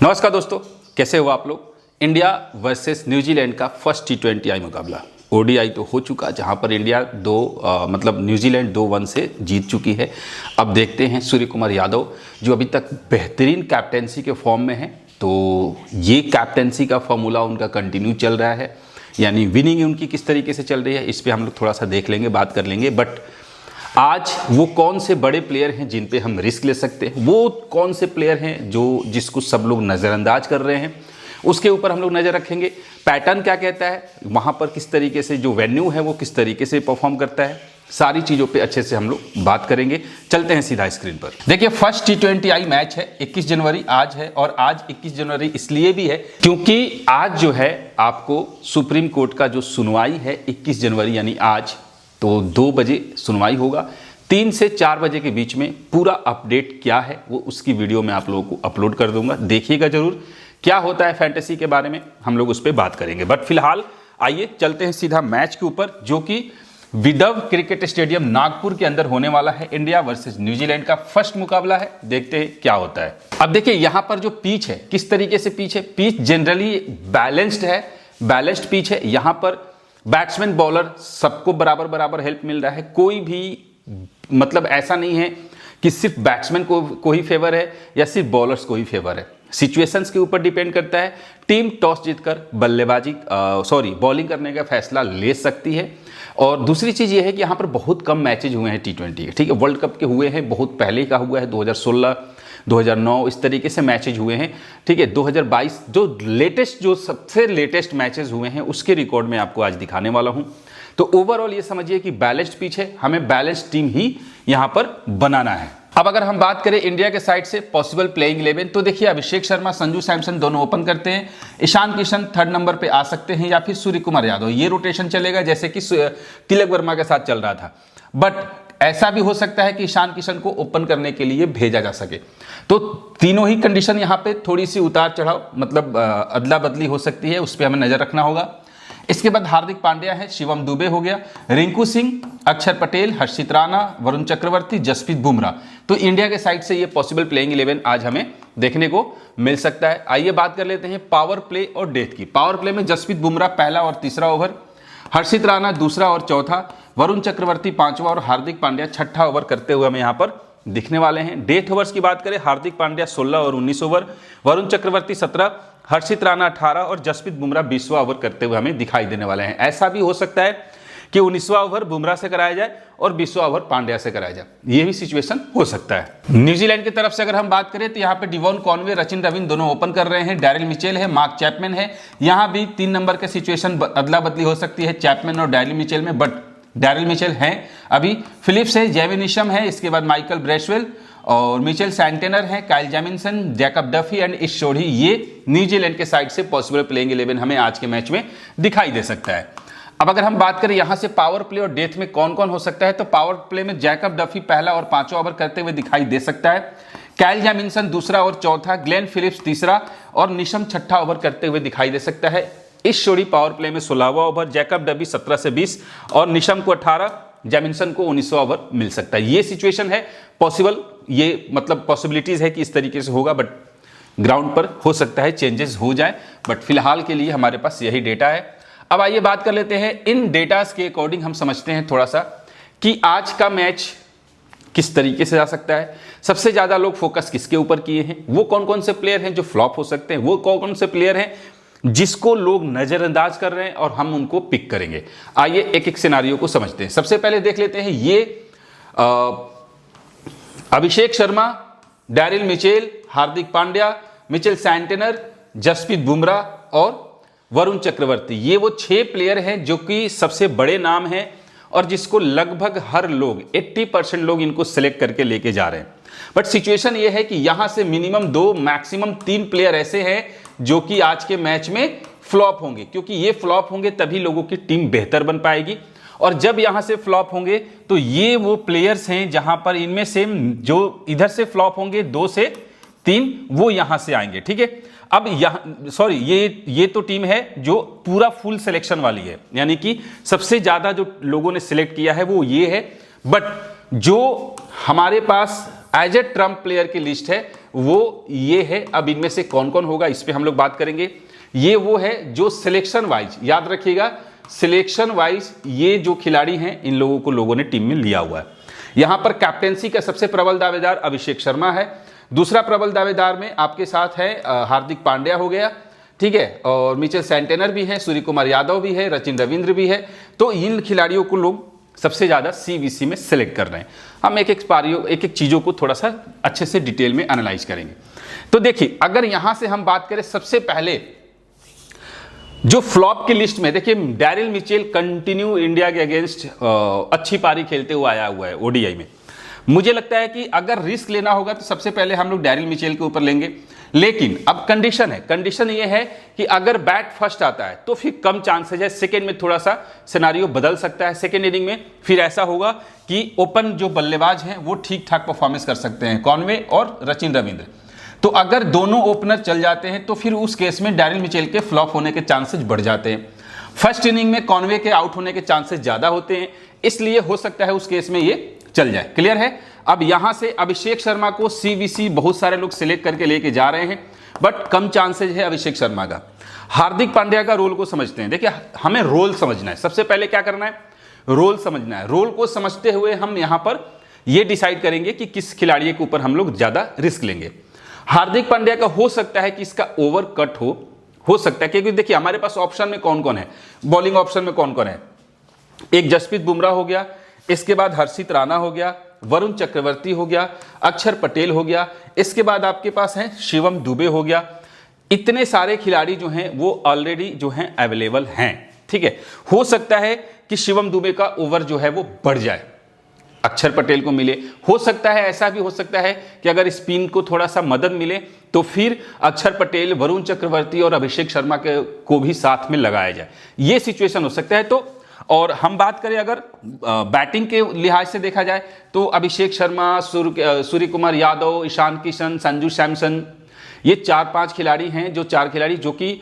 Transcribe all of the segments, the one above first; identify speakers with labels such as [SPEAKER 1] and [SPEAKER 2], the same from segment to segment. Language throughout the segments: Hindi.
[SPEAKER 1] नमस्कार दोस्तों, कैसे हो आप लोग। इंडिया वर्सेस न्यूजीलैंड का फर्स्ट T20 मुकाबला ओडीआई तो हो चुका, जहां पर इंडिया न्यूजीलैंड 2-1 से जीत चुकी है। अब देखते हैं सूर्य कुमार यादव जो अभी तक बेहतरीन कैप्टेंसी के फॉर्म में है, तो ये कैप्टेंसी का फॉर्मूला उनका कंटिन्यू चल रहा है, यानी विनिंग उनकी किस तरीके से चल रही है, इस पर हम लोग थोड़ा सा देख लेंगे, बात कर लेंगे। बट आज वो कौन से बड़े प्लेयर हैं जिन पे हम रिस्क ले सकते हैं, वो कौन से प्लेयर हैं जिसको सब लोग नज़रअंदाज कर रहे हैं, उसके ऊपर हम लोग नज़र रखेंगे। पैटर्न क्या कहता है, वहाँ पर किस तरीके से जो वेन्यू है वो किस तरीके से परफॉर्म करता है, सारी चीज़ों पे अच्छे से हम लोग बात करेंगे। चलते हैं सीधा स्क्रीन पर। देखिए, फर्स्ट T20 मैच है, 21 जनवरी आज है, और आज 21 जनवरी इसलिए भी है क्योंकि आज जो है आपको सुप्रीम कोर्ट का जो सुनवाई है 21 जनवरी यानी आज, तो 2 बजे सुनवाई होगा। 3 से 4 बजे के बीच में पूरा अपडेट क्या है वो उसकी वीडियो मैं आप लोगों को अपलोड कर दूंगा, देखिएगा जरूर। क्या होता है फैंटेसी के बारे में हम लोग उस पर बात करेंगे। बट फिलहाल आइए चलते हैं सीधा मैच के ऊपर, जो कि विदर्भ क्रिकेट स्टेडियम नागपुर के अंदर होने वाला है। इंडिया वर्सेस न्यूजीलैंड का फर्स्ट मुकाबला है, देखते हैं क्या होता है। अब देखिए यहाँ पर जो पिच है, किस तरीके से पिच है। पिच जनरली बैलेंस्ड है, बैलेंस्ड पिच है। यहाँ पर बैट्समैन बॉलर सबको बराबर बराबर हेल्प मिल रहा है। कोई भी ऐसा नहीं है कि सिर्फ बैट्समैन को ही फेवर है या सिर्फ बॉलर्स को ही फेवर है। सिचुएशंस के ऊपर डिपेंड करता है। टीम टॉस जीतकर बॉलिंग करने का फैसला ले सकती है। और दूसरी चीज़ ये है कि यहाँ पर बहुत कम मैचेज हुए हैं T20 के, ठीक है। वर्ल्ड कप के हुए हैं, बहुत पहले का हुआ है, 2016 2009 इस तरीके से मैचेज हुए हैं, ठीक है। 2022 जो सबसे लेटेस्ट मैचेस हुए हैं उसके रिकॉर्ड में आपको आज दिखाने वाला हूं। तो ओवरऑल ये समझिए कि बैलेंस्ड पिच है, हमें बैलेंस्ड टीम ही यहां पर बनाना है। अब अगर हम बात करें इंडिया के साइड से पॉसिबल प्लेइंग 11, तो देखिए अभिषेक शर्मा, संजू सैमसन दोनों ओपन करते हैं। ईशान किशन थर्ड नंबर पे आ सकते हैं, या फिर सूर्य कुमार यादव, ये रोटेशन चलेगा जैसे कि तिलक वर्मा के साथ चल रहा था। बट ऐसा भी हो सकता है कि ईशान किशन को ओपन करने के लिए भेजा जा सके। तो तीनों ही कंडीशन यहाँ पे थोड़ी सी उतार चढ़ाव अदला बदली हो सकती है, उस पर हमें नजर रखना होगा। इसके बाद हार्दिक पांड्या है, शिवम दुबे हो गया, रिंकू सिंह, अक्षर पटेल, हर्षित राणा, वरुण चक्रवर्ती, जसप्रीत बुमराह। तो इंडिया के साइड से ये पॉसिबल प्लेइंग 11 आज हमें देखने को मिल सकता है। आइए बात कर लेते हैं पावर प्ले और डेथ की। पावर प्ले में जसप्रीत बुमराह पहला और तीसरा ओवर, हर्षित राणा दूसरा और चौथा, वरुण चक्रवर्ती पांचवा और हार्दिक पांड्या छठा ओवर करते हुए हमें यहाँ पर दिखने वाले हैं। डेथ ओवर्स की बात करें, हार्दिक पांड्या 16 और 19 ओवर, वरुण चक्रवर्ती 17, हर्षित राणा 18 और जसप्रीत बुमराह 20वां ओवर करते हुए हमें दिखाई देने वाले हैं। ऐसा भी हो सकता है कि 19वां ओवर बुमराह से कराया जाए और 20वां ओवर पांड्या से कराया जाए, ये भी सिचुएशन हो सकता है। न्यूजीलैंड की तरफ से अगर हम बात करें तो यहाँ पे डिवॉन कॉनवे, रचिन रविंद्र दोनों ओपन कर रहे हैं। डैरिल मिचेल है, मार्क चैपमैन है। यहाँ भी 3 नंबर के सिचुएशन अदला बदली हो सकती है चैपमैन और डैरिल मिचेल में, बट डैरिल मिचेल हैं अभी। फिलिप्स है, जेविन निशम है, इसके बाद माइकल ब्रेसवेल और मिचेल सैंटेनर है, Kyle Jameson, Jacob Duffy and इश शोढ़ी। ये न्यूजीलैंड के साइड से पॉसिबल प्लेइंग 11 हमें आज के मैच में दिखाई दे सकता है। अब अगर हम बात करें यहां से पावर प्ले और डेथ में कौन कौन हो सकता है, तो पावर प्ले में जैकब डफी पहला और 5वां ओवर करते हुए दिखाई दे सकता है, काइल जेमिसन दूसरा और चौथा, ग्लेन फिलिप्स तीसरा और निशम छठा ओवर करते हुए दिखाई दे सकता है। इस शोड़ी पावर प्ले में 16वां ओवर, जैकब डफी 17 से 20 और निशम को 18, जेमिसन को 19वां ओवर मिल सकता है। ये सिचुएशन है पॉसिबल, ये पॉसिबिलिटीज है कि इस तरीके से होगा, बट ग्राउंड पर हो सकता है चेंजेस हो जाए। बट फिलहाल के लिए हमारे पास यही डेटा है। अब आइए बात कर लेते हैं इन डेटास के अकॉर्डिंग हम समझते हैं थोड़ा सा कि आज का मैच किस तरीके से जा सकता है। सबसे ज्यादा लोग फोकस किसके ऊपर किए हैं, वो कौन कौन से प्लेयर हैं जो फ्लॉप हो सकते हैं, वो कौन कौन से प्लेयर हैं जिसको लोग नजरअंदाज कर रहे हैं और हम उनको पिक करेंगे। आइए एक एक सिनारियो को समझते हैं। सबसे पहले देख लेते हैं ये Abhishek Sharma, Daryl Mitchell, Hardik Pandya, Mitchell सैंटेनर, Jasprit Bumrah और वरुण चक्रवर्ती। ये वो 6 प्लेयर हैं जो कि सबसे बड़े नाम हैं और जिसको लगभग हर लोग 80% लोग इनको सिलेक्ट करके लेके जा रहे हैं। बट सिचुएशन ये है कि यहां से मिनिमम 2 मैक्सिमम 3 प्लेयर ऐसे हैं जो कि आज के मैच में फ्लॉप होंगे, क्योंकि ये फ्लॉप होंगे तभी लोगों की टीम बेहतर बन पाएगी। और जब यहां से फ्लॉप होंगे तो ये वो प्लेयर्स हैं जहां पर इनमें से जो इधर से फ्लॉप होंगे 2 से 3 वो यहां से आएंगे, ठीक है। अब ये तो टीम है जो पूरा फुल सिलेक्शन वाली है, यानी कि सबसे ज्यादा जो लोगों ने सिलेक्ट किया है वो ये है। बट जो हमारे पास एज ए ट्रम्प प्लेयर की लिस्ट है वो ये है। अब इनमें से कौन कौन होगा इस पे हम लोग बात करेंगे। ये वो है जो सिलेक्शन वाइज, याद रखिएगा सिलेक्शन वाइज ये जो खिलाड़ी हैं इन लोगों को लोगों ने टीम में लिया हुआ है। यहां पर कैप्टेंसी का सबसे प्रबल दावेदार अभिषेक शर्मा है। दूसरा प्रबल दावेदार में आपके साथ है हार्दिक पांड्या हो गया, ठीक है, और मिचेल सैंटनर भी है, सूर्य कुमार यादव भी है, सचिन रविंद्र भी है। तो इन खिलाड़ियों को लोग सबसे ज्यादा सीवीसी में सिलेक्ट कर रहे हैं। हम एक एक चीजों को थोड़ा सा अच्छे से डिटेल में एनालाइज करेंगे। तो देखिए अगर यहां से हम बात करें सबसे पहले जो फ्लॉप की लिस्ट में, देखिए डैरिल मिचेल कंटिन्यू इंडिया के अगेंस्ट अच्छी पारी खेलते हुए आया हुआ है ओडीआई में। मुझे लगता है कि अगर रिस्क लेना होगा तो सबसे पहले हम लोग डैरिल मिचेल के ऊपर लेंगे। लेकिन अब कंडीशन ये है कि अगर बैट फर्स्ट आता है तो फिर कम चांसेज है, सेकेंड में थोड़ा सा सिनारियो बदल सकता है। सेकेंड इनिंग में फिर ऐसा होगा कि ओपन जो बल्लेबाज हैं वो ठीक ठाक परफॉर्मेंस कर सकते हैं, कॉनवे और सचिन रविंद्र। तो अगर दोनों ओपनर चल जाते हैं तो फिर उस केस में डैरिल मिचेल के फ्लॉप होने के चांसेस बढ़ जाते हैं। फर्स्ट इनिंग में कॉनवे के आउट होने के चांसेस ज्यादा होते हैं, इसलिए हो सकता है उस केस में ये चल जाए। क्लियर है। अब यहां से अभिषेक शर्मा को सीवीसी बहुत सारे लोग सिलेक्ट करके लेके जा रहे हैं, बट कम चांसेज है अभिषेक शर्मा का। हार्दिक पांड्या का रोल को समझते हैं। देखिए हमें रोल समझना है, सबसे पहले क्या करना है, रोल समझना है। रोल को समझते हुए हम यहां पर यह डिसाइड करेंगे कि किस खिलाड़ी के ऊपर हम लोग ज्यादा रिस्क लेंगे। हार्दिक पांड्या का हो सकता है कि इसका ओवर कट हो सकता है, क्योंकि देखिए हमारे पास ऑप्शन में कौन कौन है, बॉलिंग ऑप्शन में कौन कौन है, एक जसप्रीत बुमराह हो गया, इसके बाद हर्षित राणा हो गया, वरुण चक्रवर्ती हो गया, अक्षर पटेल हो गया, इसके बाद आपके पास है शिवम दुबे हो गया। इतने सारे खिलाड़ी जो हैं वो ऑलरेडी जो हैं अवेलेबल हैं, ठीक है। हो सकता है कि शिवम दुबे का ओवर जो है वो बढ़ जाए, अक्षर पटेल को मिले। हो सकता है ऐसा भी हो सकता है कि अगर स्पिन को थोड़ा सा मदद मिले तो फिर अक्षर पटेल, वरुण चक्रवर्ती और अभिषेक शर्मा को भी साथ में लगाया जाए, ये सिचुएशन हो सकता है। तो और हम बात करें अगर बैटिंग के लिहाज से देखा जाए तो अभिषेक शर्मा, सूर्य कुमार यादव, ईशान किशन, संजू सैमसन, ये 4-5 खिलाड़ी हैं, जो 4 खिलाड़ी जो कि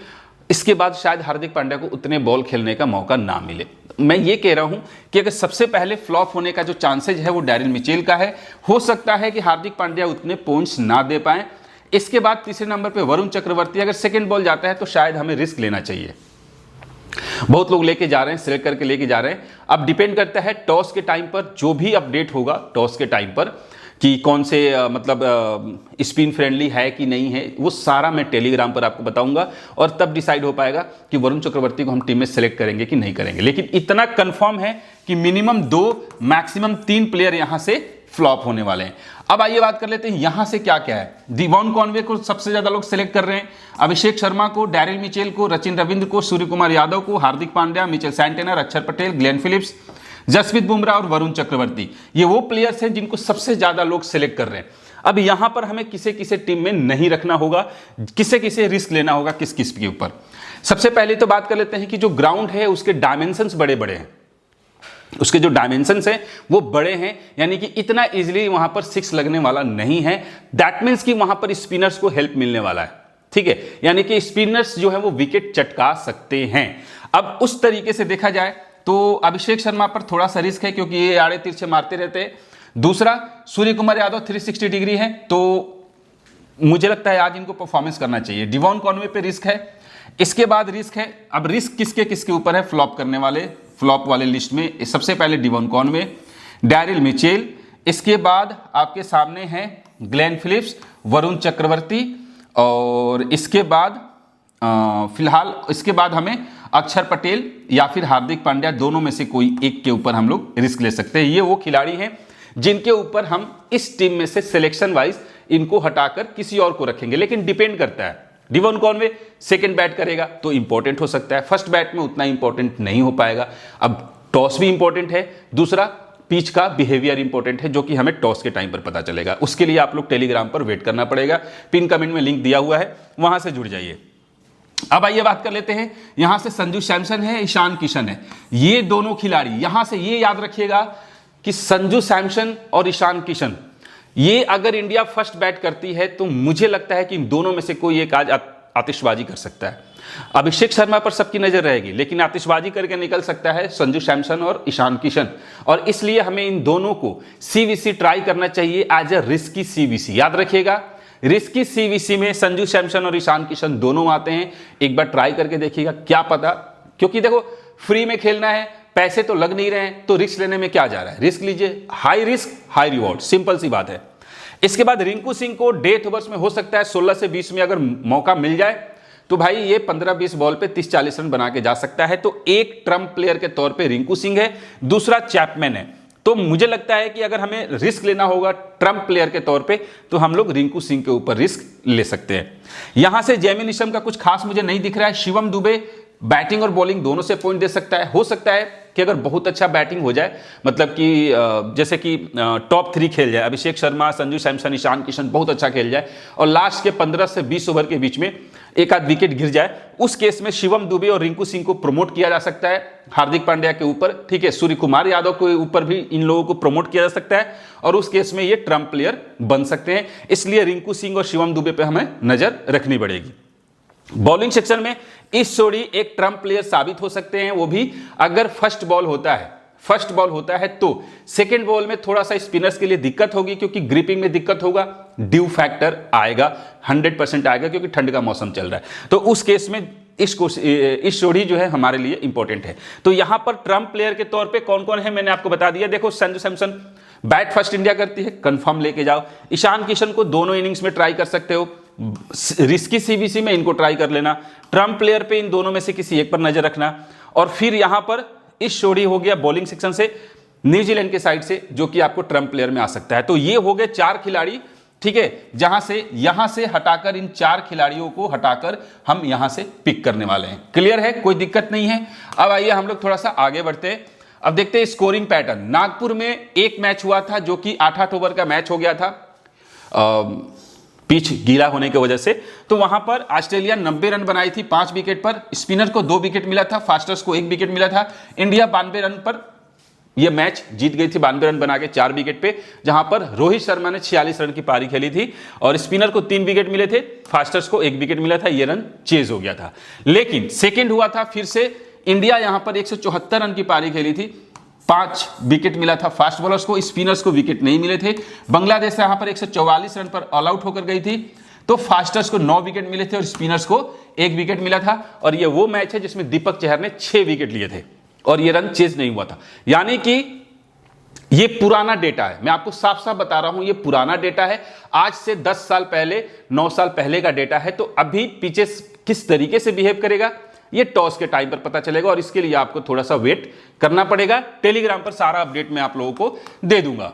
[SPEAKER 1] इसके बाद शायद हार्दिक पांड्या को उतने बॉल खेलने का मौका ना मिले। मैं ये कह रहा हूं कि अगर सबसे पहले फ्लॉप होने का जो चांसेज है वो डैरिल मिचेल का है। हो सकता है कि हार्दिक पांड्या उतने पॉइंट्स ना दे पाए। इसके बाद तीसरे नंबर पे वरुण चक्रवर्ती, अगर सेकंड बॉल जाता है तो शायद हमें रिस्क लेना चाहिए। बहुत लोग लेके जा रहे हैं, सिलेक्ट करके लेके जा रहे हैं। अब डिपेंड करता है टॉस के टाइम पर, जो भी अपडेट होगा टॉस के टाइम पर कि कौन से स्पिन फ्रेंडली है कि नहीं है, वो सारा मैं टेलीग्राम पर आपको बताऊंगा और तब डिसाइड हो पाएगा कि वरुण चक्रवर्ती को हम टीम में सेलेक्ट करेंगे कि नहीं करेंगे। लेकिन इतना कंफर्म है कि मिनिमम 2 मैक्सिमम 3 प्लेयर यहां से फ्लॉप होने वाले हैं। अब आइए बात कर लेते हैं यहां से क्या क्या है। डिवॉन कॉनवे को सबसे ज्यादा लोग सिलेक्ट कर रहे हैं, अभिषेक शर्मा को, डैरिल मिचेल को, सचिन रविंद्र को, सूर्य कुमार यादव को, हार्दिक पांड्या, मिचेल सैंटनर, अक्षर पटेल, ग्लेन फिलिप्स, जसप्रीत बुमराह और वरुण चक्रवर्ती, ये वो प्लेयर्स हैं जिनको सबसे ज्यादा लोग सिलेक्ट कर रहे हैं। अब यहां पर हमें किसे किसे टीम में नहीं रखना होगा, किसे किसे रिस्क लेना होगा, किस किस के ऊपर। सबसे पहले तो बात कर लेते हैं कि जो ग्राउंड है उसके डायमेंशंस बड़े बड़े हैं, उसके जो डायमेंशंस हैं वो बड़े हैं, यानी कि इतना इजीली वहां पर 6 लगने वाला नहीं है। दैट मीन्स कि वहां पर स्पिनर्स को हेल्प मिलने वाला है, ठीक है, यानी कि स्पिनर्स जो है वो विकेट चटका सकते हैं। अब उस तरीके से देखा जाए तो अभिषेक शर्मा पर थोड़ा सा रिस्क है क्योंकि ये आड़े तिरछे मारते रहते हैं। दूसरा, सूर्य कुमार यादव 360 डिग्री है, तो मुझे लगता है आज इनको परफॉर्मेंस करना चाहिए। डिवॉन कॉनवे पे रिस्क है, इसके बाद रिस्क है। अब रिस्क किसके किसके ऊपर है फ्लॉप करने वाले, फ्लॉप वाले लिस्ट में सबसे पहले डिवॉन कॉनवे, डैरिल मिचेल, इसके बाद आपके सामने हैं ग्लेन फिलिप्स, वरुण चक्रवर्ती, और इसके बाद फिलहाल इसके बाद हमें अक्षर पटेल या फिर हार्दिक पांड्या, दोनों में से कोई एक के ऊपर हम लोग रिस्क ले सकते हैं। ये वो खिलाड़ी हैं जिनके ऊपर हम इस टीम में से सिलेक्शन वाइज इनको हटाकर किसी और को रखेंगे। लेकिन डिपेंड करता है, डिवॉन कॉनवे सेकंड बैट करेगा तो इंपॉर्टेंट हो सकता है, फर्स्ट बैट में उतना इंपॉर्टेंट नहीं हो पाएगा। अब टॉस भी इंपॉर्टेंट है, दूसरा पिच का बिहेवियर इंपॉर्टेंट है, जो कि हमें टॉस के टाइम पर पता चलेगा। उसके लिए आप लोग टेलीग्राम पर वेट करना पड़ेगा, पिन कमेंट में लिंक दिया हुआ है, वहां से जुड़ जाइए। अब आइए बात कर लेते हैं, यहां से संजू सैमसन है, ईशान किशन है, ये दोनों खिलाड़ी। यहां से ये याद रखिएगा कि संजू सैमसन और ईशान किशन, ये अगर इंडिया फर्स्ट बैट करती है तो मुझे लगता है कि इन दोनों में से कोई एक आज आतिशबाजी कर सकता है। अभिषेक शर्मा पर सबकी नजर रहेगी, लेकिन आतिशबाजी करके निकल सकता है संजू सैमसन और ईशान किशन, और इसलिए हमें इन दोनों को सीवीसी ट्राई करना चाहिए एज अ रिस्की सीवीसी। याद रखिएगा, रिस्की सीवीसी में संजू सैमसन और ईशान किशन दोनों आते हैं। एक बार ट्राई करके देखिएगा, क्या पता, क्योंकि देखो फ्री में खेलना है, पैसे तो लग नहीं रहे हैं, तो रिस्क लेने में क्या जा रहा है, रिस्क लीजिए, high risk high reward, simple सी बात है। इसके बाद रिंकू सिंह को डेथ ओवर्स में हो सकता है 16 से 20 में अगर मौका मिल जाए तो भाई ये 15-20 बॉल पे 30-40 रन बना के जा सकता है। तो एक ट्रम्प प्लेयर के तौर पे रिंकू सिंह है, दूसरा चैपमैन है। तो मुझे लगता है कि अगर हमें रिस्क लेना होगा ट्रम्प प्लेयर के तौर पे तो हम लोग रिंकू सिंह के ऊपर रिस्क ले सकते हैं। यहां से जैमी निशम का कुछ खास मुझे नहीं दिख रहा है। शिवम दुबे बैटिंग और बॉलिंग दोनों से पॉइंट दे सकता है। हो सकता है कि अगर बहुत अच्छा बैटिंग हो जाए, मतलब कि जैसे कि टॉप 3 खेल जाए, अभिषेक शर्मा, संजू सैमसन, ईशान किशन बहुत अच्छा खेल जाए और लास्ट के 15 से 20 ओवर के बीच में एक आध विकेट गिर जाए, उस केस में शिवम दुबे और रिंकू सिंह को प्रमोट किया जा सकता है हार्दिक पांड्या के ऊपर, ठीक है, सूर्य कुमार यादव के ऊपर भी इन लोगों को प्रमोट किया जा सकता है और उस केस में ये ट्रम्प प्लेयर बन सकते हैं। इसलिए रिंकू सिंह और शिवम दुबे पे हमें नजर रखनी पड़ेगी। बॉलिंग सेक्शन में इस जोड़ी एक ट्रम्प प्लेयर साबित हो सकते हैं, वो भी अगर फर्स्ट बॉल होता है तो सेकंड बॉल में थोड़ा सा स्पिनर्स के लिए दिक्कत होगी, क्योंकि ग्रिपिंग में दिक्कत होगा, ड्यू फैक्टर आएगा, 100% आएगा, क्योंकि ठंड का मौसम चल रहा है। तो उस केस में इस जोड़ी जो है हमारे लिए इंपॉर्टेंट है। तो यहां पर ट्रम्प प्लेयर के तौर पे कौन कौन है मैंने आपको बता दिया। देखो Sanju Samson bat first India करती है, कंफर्म लेके जाओ। ईशान किशन को दोनों इनिंग्स में ट्राई कर सकते हो, रिस्की सीबीसी में इनको ट्राई कर लेना। ट्रम्प प्लेयर पे इन दोनों में से किसी एक पर नजर रखना। और फिर यहां पर इस जोड़ी हो गया बॉलिंग सेक्शन से न्यूजीलैंड के साइड से, जो कि आपको ट्रम्प प्लेयर में आ सकता है। तो ये हो गए 4 खिलाड़ी, ठीक है, यहां से हटाकर, इन 4 खिलाड़ियों को हटाकर हम यहां से पिक करने वाले हैं। क्लियर है, कोई दिक्कत नहीं है। अब आइए हम लोग थोड़ा सा आगे बढ़ते हैं। अब देखते हैं स्कोरिंग पैटर्न। नागपुर में एक मैच हुआ था जो कि 8-8 ओवर का मैच हो गया था पिच गीला होने की वजह से। तो वहां पर ऑस्ट्रेलिया 90 रन बनाई थी 5 विकेट पर, स्पिनर को 2 विकेट मिला था, फास्टर्स को 1 विकेट मिला था। इंडिया 92 रन पर यह मैच जीत गई थी, 92 रन बना के 4 विकेट पे, जहां पर रोहित शर्मा ने 46 रन की पारी खेली थी और स्पिनर को 3 विकेट मिले थे, फास्टर्स को 1 विकेट मिला था, यह रन चेज हो गया था। लेकिन सेकेंड हुआ था फिर से, इंडिया यहां पर 174 रन की पारी खेली थी, 5 विकेट मिला था फास्ट बॉलर्स को, स्पिनर्स को विकेट नहीं मिले थे। बांग्लादेश यहां पर 144 रन पर ऑल आउट होकर गई थी, तो फास्टर्स को 9 विकेट मिले थे और स्पिनर्स को 1 विकेट मिला था। और यह वो मैच है जिसमें दीपक चहर ने 6 विकेट लिए थे और यह रन चेज नहीं हुआ था। यानी कि ये पुराना डेटा है, मैं आपको साफ साफ बता रहा हूं, ये पुराना डेटा है, आज से 10 साल पहले, 9 साल पहले का डेटा है। तो अभी पीछे किस तरीके से बिहेव करेगा ये टॉस के टाइम पर पता चलेगा और इसके लिए आपको थोड़ा सा वेट करना पड़ेगा। टेलीग्राम पर सारा अपडेट मैं आप लोगों को दे दूंगा।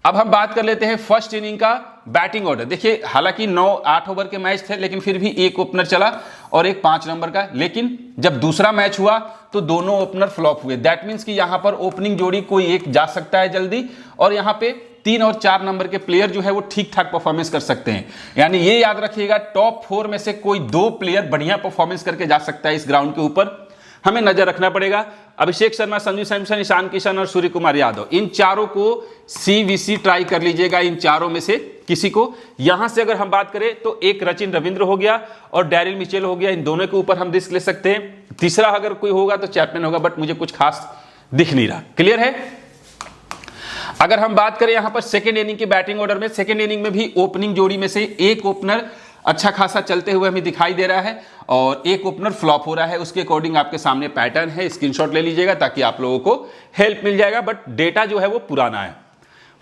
[SPEAKER 1] अब हम बात कर लेते हैं फर्स्ट इनिंग का बैटिंग ऑर्डर। देखिए हालांकि 9-8 ओवर के मैच थे, लेकिन फिर भी एक ओपनर चला और एक 5 नंबर का। लेकिन जब दूसरा मैच हुआ तो दोनों ओपनर फ्लॉप हुए। दैट मीन्स कि यहां पर ओपनिंग जोड़ी कोई एक जा सकता है जल्दी, और यहां पे 3 और 4 नंबर के प्लेयर जो है वो ठीक ठाक परफॉर्मेंस कर सकते हैं। यानी ये याद रखिएगा, टॉप 4 में से कोई 2 प्लेयर बढ़िया परफॉर्मेंस करके जा सकता है इस ग्राउंड के ऊपर, हमें नजर रखना पड़ेगा। अभिषेक शर्मा, संजू सैमसन, ईशान किशन और सूर्य कुमार यादव, इन चारों को सीवीसी ट्राई कर लीजिएगा, इन चारों में से किसी को। यहां से अगर हम बात करें तो एक रचिन रविंद्र हो गया और डैरिल मिचेल हो गया, इन दोनों के ऊपर हम रिस्क ले सकते हैं। तीसरा अगर कोई होगा तो चैपमैन होगा, बट मुझे कुछ खास दिख नहीं रहा। क्लियर है। अगर हम बात करें यहां पर सेकेंड इनिंग की बैटिंग ऑर्डर में, सेकेंड इनिंग में भी ओपनिंग जोड़ी में से एक ओपनर अच्छा खासा चलते हुए हमें दिखाई दे रहा है और एक ओपनर फ्लॉप हो रहा है। उसके अकॉर्डिंग आपके सामने पैटर्न है, स्क्रीनशॉट ले लीजिएगा ताकि आप लोगों को हेल्प मिल जाएगा, बट डेटा जो है वो पुराना है।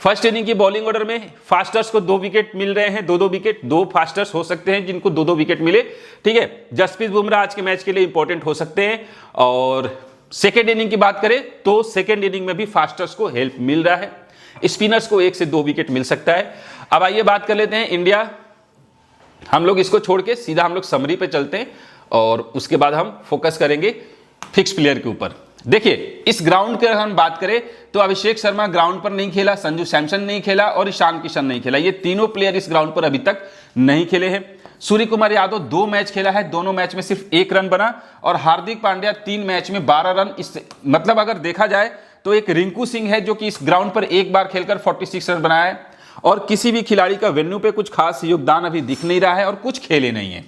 [SPEAKER 1] फर्स्ट इनिंग की बॉलिंग ऑर्डर में फास्टर्स को 2 विकेट मिल रहे हैं, 2-2 विकेट, 2 फास्टर्स हो सकते हैं जिनको 2-2 विकेट मिले, ठीक है। जसप्रीत बुमराह आज के मैच के लिए इंपॉर्टेंट हो सकते हैं। और सेकेंड इनिंग की बात करें तो सेकेंड इनिंग में भी फास्टर्स को हेल्प मिल रहा है, स्पिनर्स को 1 से 2 विकेट मिल सकता है। अब आइए बात कर लेते हैं इंडिया, हम लोग इसको छोड़ के सीधा हम लोग समरी पे चलते हैं और उसके बाद हम फोकस करेंगे फिक्स प्लेयर के ऊपर। देखिए इस ग्राउंड की अगर हम बात करें तो अभिषेक शर्मा ग्राउंड पर नहीं खेला, संजू सैमसन नहीं खेला और ईशान किशन नहीं खेला। ये तीनों प्लेयर इस ग्राउंड पर अभी तक नहीं खेले हैं। सूर्य कुमार यादव 2 मैच खेला है, दोनों मैच में सिर्फ 1 रन बना, और हार्दिक पांड्या 3 मैच में 12 रन। इस मतलब अगर देखा जाए तो एक रिंकू सिंह है जो कि इस ग्राउंड पर एक बार खेलकर 46 रन बनाया है, और किसी भी खिलाड़ी का वेन्यू पे कुछ खास योगदान अभी दिख नहीं रहा है और कुछ खेले नहीं है।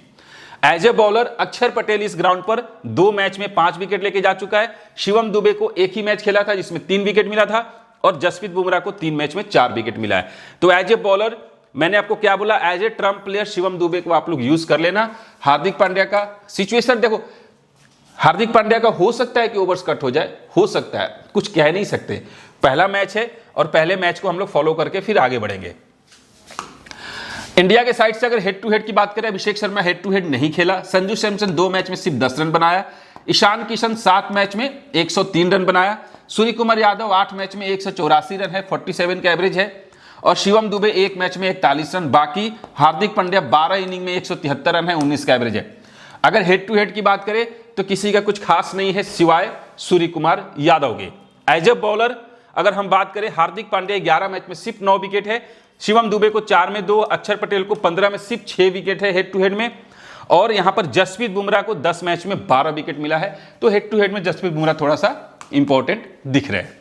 [SPEAKER 1] एज ए बॉलर अक्षर पटेल इस ग्राउंड पर 2 मैच में 5 विकेट लेके जा चुका है। शिवम दुबे को एक ही मैच खेला था जिसमें 3 विकेट मिला था, और जसप्रीत बुमराह को 3 मैच में 4 विकेट मिला है। तो एज ए बॉलर मैंने आपको क्या बोला, as a trump player Shivam Dubey को आप लोग यूज कर लेना। हार्दिक पांड्या का सिचुएशन देखो, हार्दिक पांड्या का हो सकता है कि ओवर्स कट हो जाए, हो सकता है, कुछ कह नहीं सकते। पहला मैच है और पहले मैच को हम लोग फॉलो करके फिर आगे बढ़ेंगे। इंडिया के साइड से अगर हेड टू हेड की बात करें, Abhishek Sharma head to head नहीं खेला। संजू सैमसन 2 मैच में सिर्फ 10 रन बनाया। ईशान किशन 7 मैच में 103 रन बनाया। सूर्य कुमार यादव 8 मैच में 184 रन है, 47 का एवरेज है। और शिवम दुबे 1 मैच में 41 रन। बाकी हार्दिक पांड्या 12 इनिंग में 173 रन है, 19 का एवरेज है। अगर हेड टू हेड की बात करें तो किसी का कुछ खास नहीं है सिवाय सूर्य कुमार यादव के। एज ए बॉलर अगर हम बात करें, हार्दिक पांड्या 11 मैच में सिर्फ 9 विकेट है। शिवम दुबे को 4 में 2, अक्षर पटेल को 15 में सिर्फ 6 विकेट है हेड टू हेड में। और यहां पर जसप्रीत बुमराह को 10 मैच में 12 विकेट मिला है। तो हेड टू हेड में जसप्रीत बुमराह थोड़ा सा इंपॉर्टेंट दिख रहे हैं।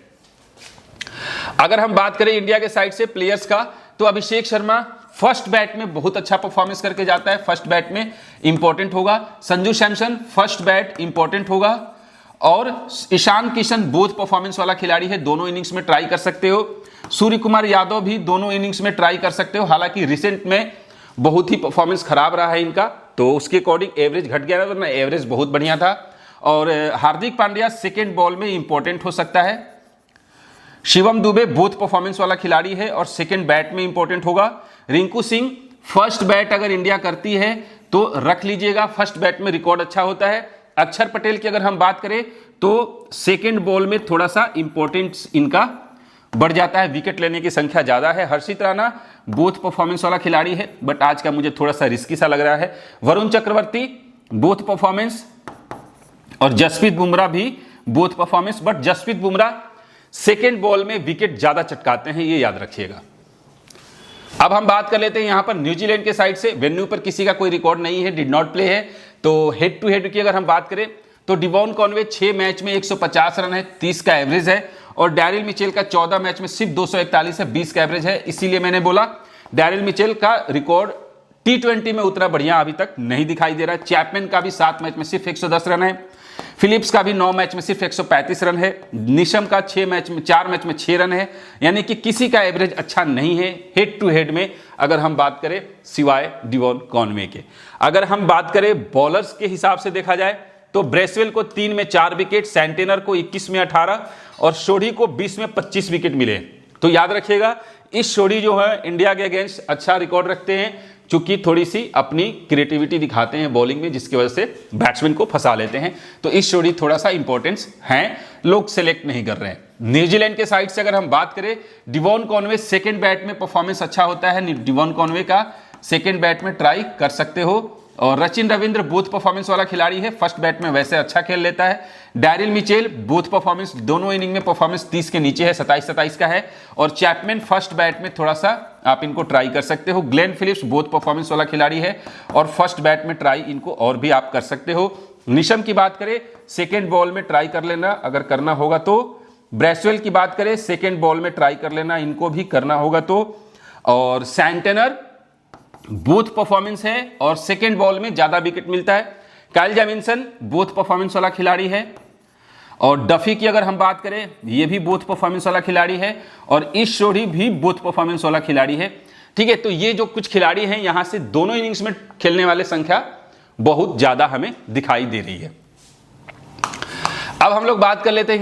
[SPEAKER 1] अगर हम बात करें इंडिया के साइड से प्लेयर्स का, तो अभिषेक शर्मा फर्स्ट बैट में बहुत अच्छा परफॉर्मेंस करके जाता है, फर्स्ट बैट में इंपॉर्टेंट होगा। Sanju Samson first bat important होगा। और ईशान किशन बोथ परफॉर्मेंस वाला खिलाड़ी है, दोनों इनिंग्स में ट्राई कर सकते हो। सूर्य कुमार यादव भी दोनों इनिंग्स में ट्राई कर सकते हो, हालांकि रिसेंट में बहुत ही परफॉर्मेंस खराब रहा है इनका, तो उसके अकॉर्डिंग एवरेज घट गया था, वरना एवरेज बहुत बढ़िया था। और हार्दिक पांड्या सेकेंड बॉल में इंपॉर्टेंट हो सकता है। शिवम दुबे बोथ परफॉर्मेंस वाला खिलाड़ी है और सेकेंड बैट में इंपॉर्टेंट होगा। रिंकू सिंह फर्स्ट बैट अगर इंडिया करती है तो रख लीजिएगा, फर्स्ट बैट में रिकॉर्ड अच्छा होता है। अक्षर पटेल की अगर हम बात करें तो सेकेंड बॉल में थोड़ा सा इंपॉर्टेंस इनका बढ़ जाता है, विकेट लेने की संख्या ज्यादा है। हर्षित राणा बोथ परफॉर्मेंस वाला खिलाड़ी है, बट आज का मुझे थोड़ा सा रिस्की सा लग रहा है। वरुण चक्रवर्ती बोथ परफॉर्मेंस और जसप्रीत बुमराह भी both performance, but Jasprit Bumrah second ball में विकेट ज्यादा चटकाते हैं, ये याद रखिएगा। अब हम बात कर लेते हैं यहां पर न्यूजीलैंड के साइड से। वेन्यू पर किसी का कोई रिकॉर्ड नहीं है, डिड नॉट प्ले है। तो हेड टू हेड की अगर हम बात करें तो डिवॉन कॉनवे 6 मैच में 150 रन है, 30 का एवरेज है। और डैरिल मिचेल का 14 मैच में सिर्फ 241 है, 20 का एवरेज है। इसीलिए मैंने बोला डैरिल मिचेल का रिकॉर्ड T20 में उतना बढ़िया अभी तक नहीं दिखाई दे रहा है। चैपमैन का भी 7 मैच में सिर्फ 110 रन है। फिलिप्स का भी 9 मैच में सिर्फ 135 रन है। निशम का 4 मैच में 6 रन है। यानी कि किसी का एवरेज अच्छा नहीं है हेड टू हेड में, अगर हम बात करें सिवाय डिवॉन कॉनवे के। अगर हम बात करें बॉलर्स के हिसाब से देखा जाए तो ब्रेसवेल को 3 में 4 विकेट, सेंटेनर को 21 में 18 और शोडी को 20 में 25 विकेट मिले। तो याद रखिएगा इस शोडी जो है इंडिया के अगेंस्ट अच्छा रिकॉर्ड रखते हैं, चूंकि थोड़ी सी अपनी क्रिएटिविटी दिखाते हैं बॉलिंग में, जिसकी वजह से बैट्समैन को फंसा लेते हैं। तो इस जोड़ी थोड़ा सा इंपॉर्टेंस है, लोग सेलेक्ट नहीं कर रहे हैं। न्यूजीलैंड के साइड से अगर हम बात करें, डिवॉन कॉनवे सेकंड बैट में परफॉर्मेंस अच्छा होता है, डिवॉन कॉनवे का सेकंड बैट में ट्राई कर सकते हो। और रचिन रविंद्र बोथ परफॉर्मेंस वाला खिलाड़ी है, फर्स्ट बैट में वैसे अच्छा खेल लेता है। डैरिल मिचेल बोथ परफॉर्मेंस, दोनों इनिंग में परफॉर्मेंस 30 के नीचे है, 27 का है। और चैपमैन फर्स्ट बैट में थोड़ा सा आप इनको ट्राई कर सकते हो। ग्लेन फिलिप्स बोथ परफॉर्मेंस वाला खिलाड़ी है और फर्स्ट बैट में ट्राई इनको और भी आप कर सकते हो। निशम की बात करें सेकेंड बॉल में ट्राई कर लेना अगर करना होगा तो। ब्रेसवेल की बात करें सेकेंड बॉल में ट्राई कर लेना, इनको भी करना होगा तो। और सैंटेनर बोथ परफॉर्मेंस है और सेकेंड बॉल में ज्यादा विकेट मिलता है। काइल जेमिसन बोथ परफॉर्मेंस वाला खिलाड़ी है। और डफी की अगर हम बात करें, ये भी बोथ परफॉर्मेंस वाला खिलाड़ी है। और ईश शोडी भी बोथ परफॉर्मेंस वाला खिलाड़ी है। ठीक है, तो ये जो कुछ खिलाड़ी हैं यहां से दोनों इनिंग्स में खेलने वाले संख्या बहुत ज्यादा हमें दिखाई दे रही है। अब हम लोग बात कर लेते हैं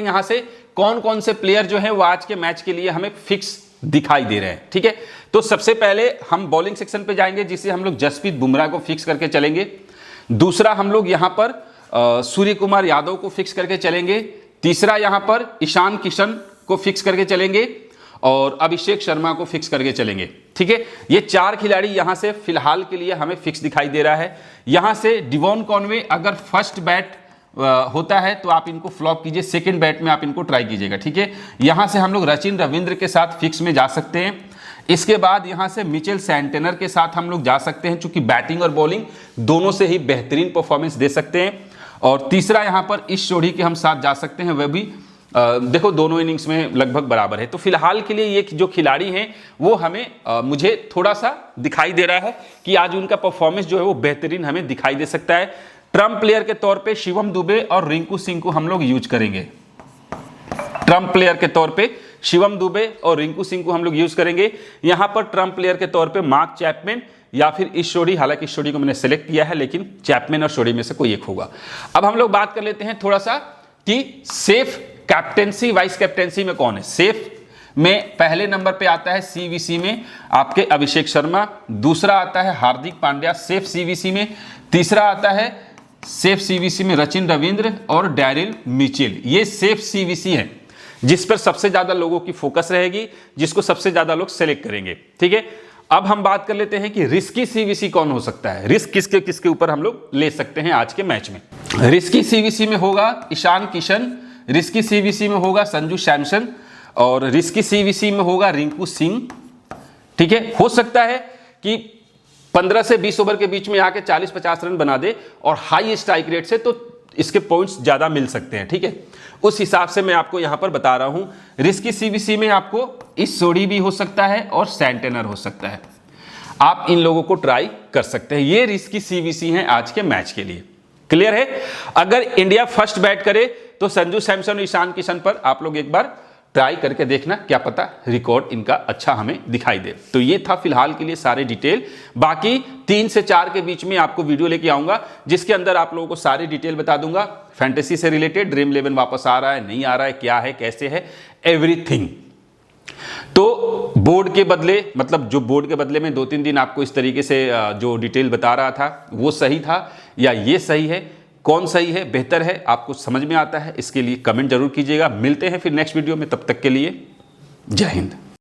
[SPEAKER 1] यहां से कौन कौन से प्लेयर जो है वो आज के मैच के लिए हमें फिक्स दिखाई दे रहे हैं। ठीक है, तो सबसे पहले हम बॉलिंग सेक्शन पे जाएंगे, जिससे हम लोग जसप्रीत बुमराह को फिक्स करके चलेंगे। दूसरा हम लोग यहां पर सूर्य कुमार यादव को फिक्स करके चलेंगे। तीसरा यहां पर ईशान किशन को फिक्स करके चलेंगे और अभिषेक शर्मा को फिक्स करके चलेंगे। ठीक है, ये 4 खिलाड़ी यहां से फिलहाल के लिए हमें फिक्स दिखाई दे रहा है। यहां से डिवॉन कॉनवे अगर फर्स्ट बैट होता है तो आप इनको फ्लॉप कीजिए, सेकंड बैट में आप इनको ट्राई कीजिएगा। ठीक है, यहां से हम लोग रचिन रविंद्र के साथ फिक्स में जा सकते हैं। इसके बाद यहां से मिचेल सैंटेनर के साथ हम लोग जा सकते हैं, चूंकि बैटिंग और बॉलिंग दोनों से ही बेहतरीन परफॉर्मेंस दे सकते हैं। और तीसरा यहां पर इस जोड़ी के हम साथ जा सकते हैं, वह भी देखो दोनों इनिंग्स में लगभग बराबर है। तो फिलहाल के लिए ये जो खिलाड़ी हैं वो हमें मुझे थोड़ा सा दिखाई दे रहा है कि आज उनका परफॉर्मेंस जो है वो बेहतरीन हमें दिखाई दे सकता है। ट्रम्प प्लेयर के तौर पे शिवम दुबे और रिंकू सिंह को हम लोग यूज करेंगे। ट्रम्प प्लेयर के तौर पे शिवम दुबे और रिंकू सिंह को हम लोग यूज करेंगे। यहां पर ट्रम्प प्लेयर के तौर पे मार्क चैपमैन या फिर इस जोड़ी, हालांकि इस जोड़ी को मैंने सेलेक्ट किया है, लेकिन चैपमैन और जोड़ी में से कोई एक होगा। अब हम लोग बात कर लेते हैं थोड़ा सा कि सेफ कैप्टेंसी वाइस कैप्टेंसी में कौन है। सेफ में पहले नंबर पे आता है सीवीसी में आपके अभिषेक शर्मा, दूसरा आता है हार्दिक पांड्या सेफ सीवीसी में, तीसरा आता है सेफ सीवीसी में रचिन रविंद्र और डैरिल मिचेल। ये सेफ सीवीसी है जिस पर सबसे ज्यादा लोगों की फोकस रहेगी, जिसको सबसे ज्यादा लोग सेलेक्ट करेंगे। ठीक है, अब हम बात कर लेते हैं कि रिस्की सीवीसी कौन हो सकता है, रिस्क किसके किसके ऊपर हम लोग ले सकते हैं आज के मैच में। रिस्की सीवीसी में होगा ईशान किशन, रिस्की सीवीसी में होगा संजू सैमसन और रिस्की सीवीसी में होगा रिंकू सिंह। ठीक है, हो सकता है कि 15 से 20 ओवर के बीच में आके 40-50 रन बना दे और हाई स्ट्राइक रेट से, तो इसके पॉइंट्स ज्यादा मिल सकते हैं। ठीक है, उस हिसाब से मैं आपको यहां पर बता रहा हूं। रिस्की सीवीसी में आपको इस सोडी भी हो सकता है और सैंटेनर हो सकता है, आप इन लोगों को ट्राई कर सकते हैं। ये रिस्की सीवीसी हैं आज के मैच के लिए। क्लियर है? अगर इंडिया फर्स्ट बैट करे तो संजू सैमसन और ईशान किशन पर आप लोग एक बार ट्राई करके देखना, क्या पता रिकॉर्ड इनका अच्छा हमें दिखाई दे। तो ये था फिलहाल के लिए सारे डिटेल। बाकी 3 से 4 के बीच में आपको वीडियो लेके आऊंगा जिसके अंदर आप लोगों को सारी डिटेल बता दूंगा, फैंटेसी से रिलेटेड, ड्रीम 11 वापस आ रहा है नहीं आ रहा है, क्या है कैसे है, एवरीथिंग। तो बोर्ड के बदले, मतलब जो बोर्ड के बदले में 2-3 दिन आपको इस तरीके से जो डिटेल बता रहा था वो सही था या ये सही है, कौन सही है, बेहतर है, आपको समझ में आता है, इसके लिए कमेंट जरूर कीजिएगा। मिलते हैं फिर नेक्स्ट वीडियो में, तब तक के लिए जय हिंद।